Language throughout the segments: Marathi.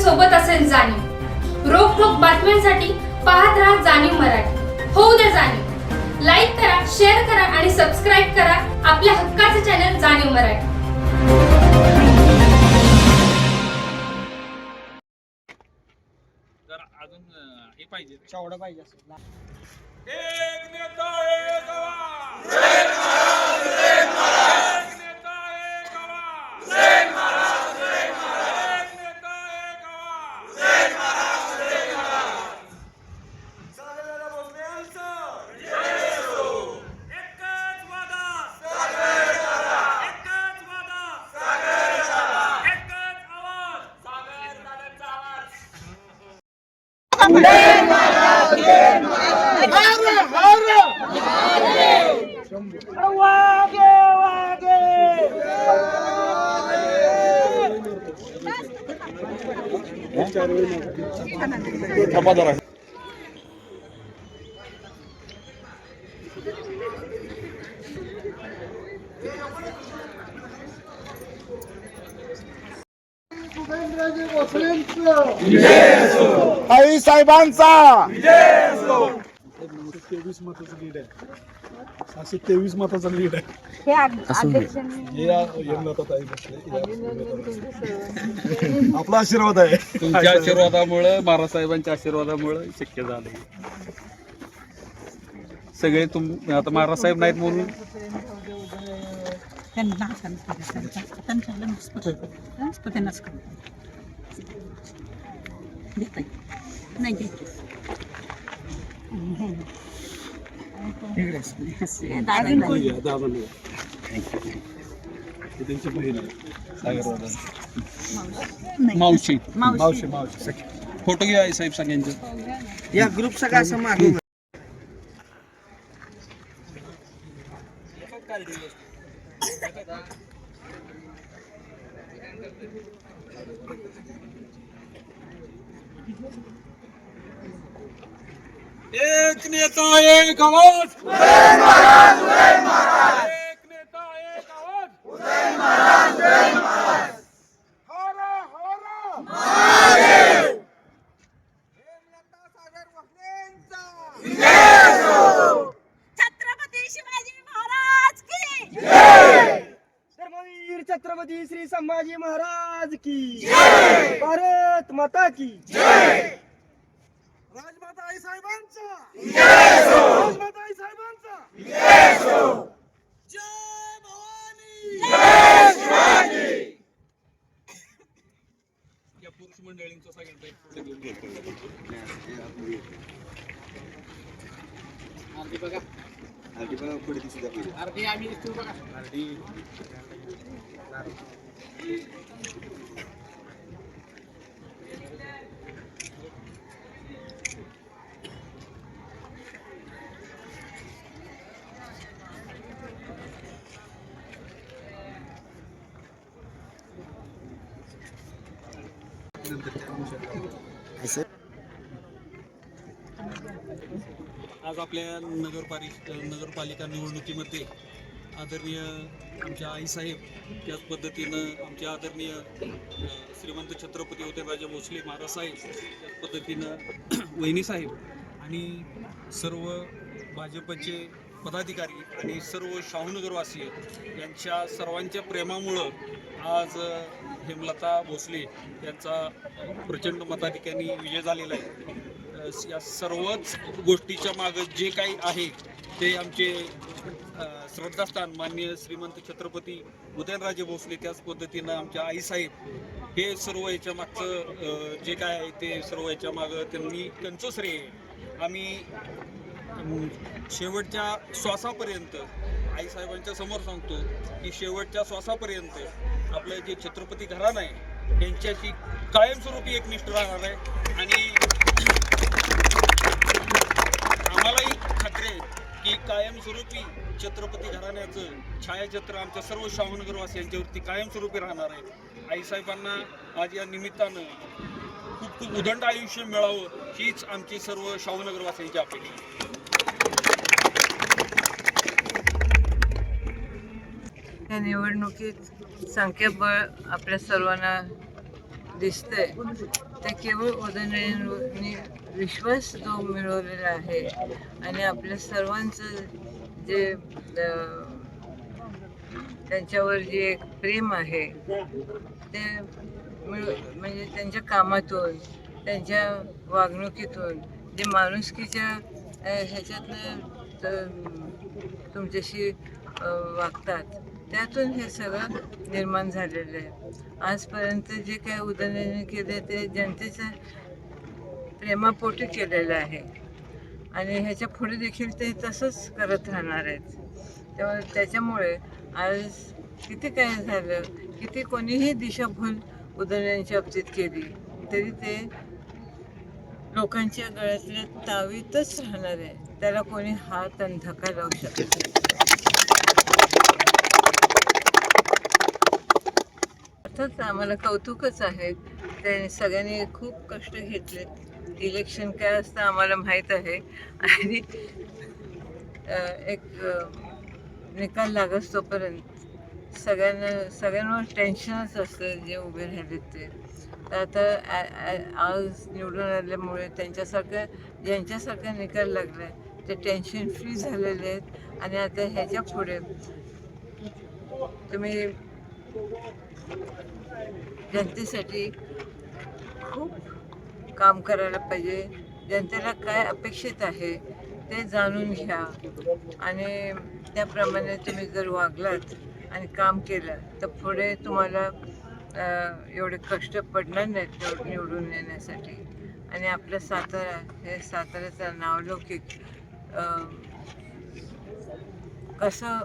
सोबत असेल जाणीव. रोखोक बातम्यांसाठी पाहत राहा जाणीव मराठी. होऊ द्या जाणीव. लाईक करा, शेअर करा आणि सबस्क्राईब करा आपल्या हक्काचे चॅनल जाणीव मराठी. जरा अजून हे पाहिजे, चवडा पाहिजे असेल. एक नेता एक आवाज. जय महाराज जय महाराज. एक नेता एक आवाज. जय महाराज जय महाराज. एक नेता एक आवाज. जय महाराज जय महाराज. सागरदादा भोसले यांचं जय असो. एकच वादा सागरदादा. एकच वादा सागरदादा. एकच आवाज सागरदादांचा आवाज. आई साहेबांचा 23 मताचं लीड आहे. 723 मताचं लीड आहे. आपला आशीर्वाद आहे. तुमच्या आशीर्वादामुळे, महाराजसाहेबांच्या आशीर्वादामुळे शक्य झालं. सगळे आता महाराजसाहेब नाहीत म्हणून त्यांची बहीण आहे सागरदादा. मावशी मावशी मावशी फोटो घ्या आई साहेब सगळ्यांचे. या ग्रुप सगळा असं मागे एक नेता एक आवाज. जय महाराज जय महाराज. एक नेता एक आवाज. जय महाराज जय महाराज. हर हर महादेव. छत्रपती शिवाजी महाराज की जय. धर्मवीर छत्रपती श्री संभाजी महाराज की जय. भारत माता की जय. राजमाता आई साहेबांचा जय असो. राजमाता आई साहेबांचा जय असो. जय भवानी. जय शिवाजी. या पुरुष मंडळींचं सगळ्यांचं आज आपल्या नगरपालिका निवडणुकीमध्ये आदरणीय आमच्या आईसाहेब, त्याच पद्धतीनं आमचे आदरणीय श्रीमंत छत्रपती उदयनराजे भोसले महाराज साहेब, त्याच पद्धतीनं वहिनीसाहेब आणि सर्व भाजपचे पदाधिकारी आणि सर्व शाहूनगरवासीय यांच्या सर्वांच्या प्रेमामुळं आज हेमलता भोसले यांचा प्रचंड मताधिक्याने विजय झालेला आहे. या सर्वच गोष्टीच्या मागं जे काही आहे ते आमचे श्रद्धास्थान माननीय श्रीमंत छत्रपती उदयनराजे भोसले, त्याच पद्धतीनं आमच्या आईसाहेब, हे सर्व याच्या मागचं जे काय आहे ते सर्व याच्या मागं त्यांचं श्रेय. आम्ही शेवटच्या श्वासापर्यंत आईसाहेबांच्या समोर सांगतो की शेवटच्या श्वासापर्यंत आपलं जे छत्रपती घराणं आहे त्यांच्याशी कायमस्वरूपी एकनिष्ठ राहणार आहे. आणि आम्हालाही खात्री आहे की कायमस्वरूपी छत्रपती घराण्याचं छायाचित्र आमच्या सर्व शाहूनगरवासियांच्यावरती कायमस्वरूपी राहणार आहे. आईसाहेबांना आज या निमित्तानं खूप खूप उदंड आयुष्य मिळावं हीच आमची सर्व शाहूनगरवासियांची अपेक्षा. या निवडणुकीत संख्याबळ आपल्या सर्वांना दिसतंय ते केवळ उदयनराजेंनी विश्वास जो मिळवलेला आहे आणि आपल्या सर्वांचं जे त्यांच्यावर जे एक प्रेम आहे ते म्हणजे त्यांच्या कामातून त्यांच्या वागणुकीतून जे माणुसकीच्या ह्याच्यातनं तुमच्याशी वागतात त्यातून हे सगळं निर्माण झालेलं आहे. आजपर्यंत जे काय उदयनराजेंनी केले ते जनतेच्या प्रेमापोटी केलेलं आहे आणि ह्याच्या पुढे देखील ते तसंच करत राहणार आहेत. त्याच्यामुळे आज किती काय झालं, किती कोणीही दिशाभूल उदयनराजेंच्या बाबतीत केली तरी ते लोकांच्या गळ्यातल्या तावीतच राहणार आहे. त्याला कोणी हात आणि धक्का लावू शकत नाही. अर्थात आम्हाला कौतुकच आहे, ते सगळ्यांनी खूप कष्ट घेतले. इलेक्शन काय असतं आम्हाला माहीत आहे आणि एक निकाल लागत तोपर्यंत सगळ्यांवर टेन्शनच असतं जे उभे राहिले ते. तर आता आज निवडून आल्यामुळे ज्यांच्यासारखा निकाल लागला आहे ते टेन्शन फ्री झालेले आहेत आणि आता ह्याच्या पुढे तुम्ही जनतेसाठी खूप काम करायला पाहिजे. जनतेला काय अपेक्षित आहे ते जाणून घ्या आणि त्याप्रमाणे तुम्ही जर वागलात आणि काम केलं तर पुढे तुम्हाला एवढे कष्ट पडणार नाहीत निवडून येण्यासाठी. आणि आपलं सातारा हे साताऱ्याचं नावलौकिक कसं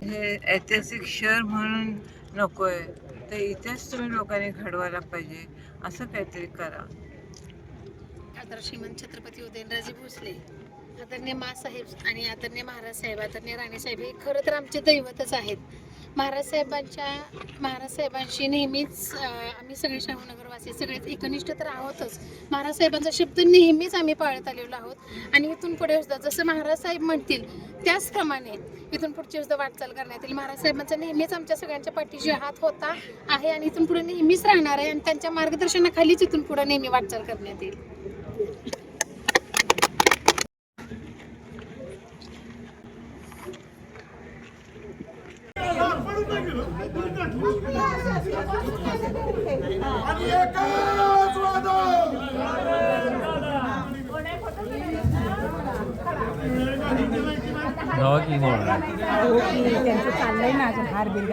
हे ऐतिहासिक शहर म्हणून नको आहे तर इथेच तुम्ही लोकांनी घडवायला पाहिजे. असं काहीतरी करा. खासदार श्रीमंत छत्रपती उदयनराजे भोसले, आदरणीय माँसाहेब आणि आदरणीय महाराज साहेब, आदरणीय राणीसाहेब हे खरं तर आमचे दैवतच आहेत. महाराज साहेबांशी नेहमीच आम्ही सगळे शाहूनगरवासी सगळेच एकनिष्ठ तर आहोतच. महाराज साहेबांचा शब्द नेहमीच आम्ही पाळत आलेलो आहोत आणि इथून पुढे सुद्धा जसं महाराज साहेब म्हणतील त्याचप्रमाणे इथून पुढची सुद्धा वाटचाल करण्यात येईल. महाराज साहेबांचा नेहमीच आमच्या सगळ्यांच्या पाठीशी हात होता आहे आणि इथून पुढे नेहमीच राहणार आहे आणि त्यांच्या मार्गदर्शनाखालीच इथून पुढे नेहमी वाटचाल करण्यात येईल. त्यांचं चाललंय ना अजून हार बिल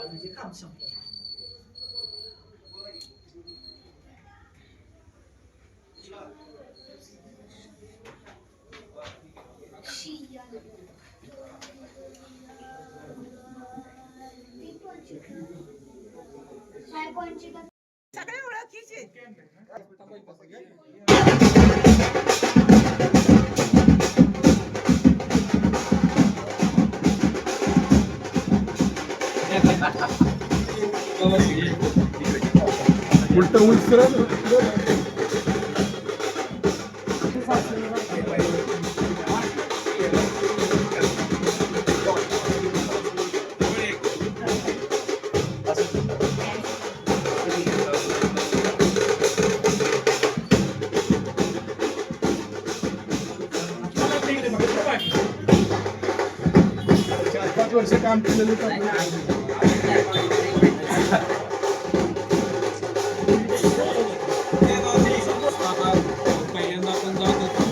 म्हणजे काम संपलं. सगळे ओळखीचे वर्ष काम केलेलं पहिल्यांदा आपण जात होतो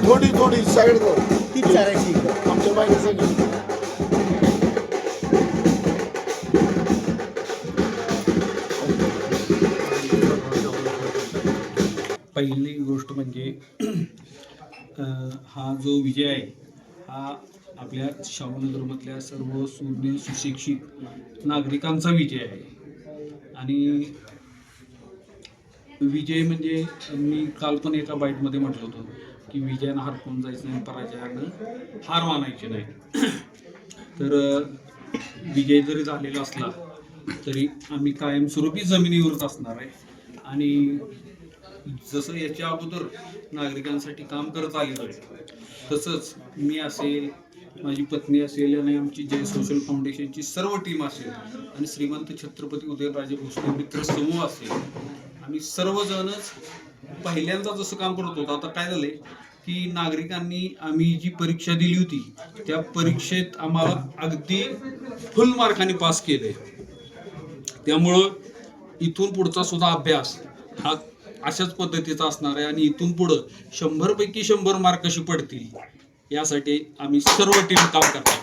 थोडी थोडी साईड तीच चारायची आमच्या बाईक सगळी. पहिली गोष्ट म्हणजे हा जो विजय आहे हा आपल्या शाहूनगरमधल्या सर्व सुज्ञ सुशिक्षित नागरिकांचा विजय आहे. आणि विजय म्हणजे मी काल पण एका बाईटमध्ये म्हटलं होतं की विजयानं हरपून जायचं नाही, पराजयानं हार मानायची नाही. तर विजय जरी झालेला असला तरी आम्ही कायमस्वरूपी जमिनीवरच असणार आहे. आणि जसं याच्या अगोदर नागरिकांसाठी काम करत आलेलो आहे तसंच मी असेल, माझी पत्नी असेल आणि आमची जय सोशल फाउंडेशनची सर्व टीम असेल आणि श्रीमंत छत्रपती उदयनराजे भोसले मित्र समूह असेल, आम्ही सर्वजणच पहिल्यांदा जसं काम करत होतो. आता काय झालंय की नागरिकांनी आम्ही जी परीक्षा दिली होती त्या परीक्षेत आम्हाला अगदी फुल मार्काने पास केलंय. त्यामुळं इथून पुढचा सुद्धा अभ्यास हा अशाच पद्धतीचा असणार आहे आणि इथून पुढं 100 पैकी 100 मार्क कशी पडतील यासाठी आम्ही सर्व टीम काम करणार.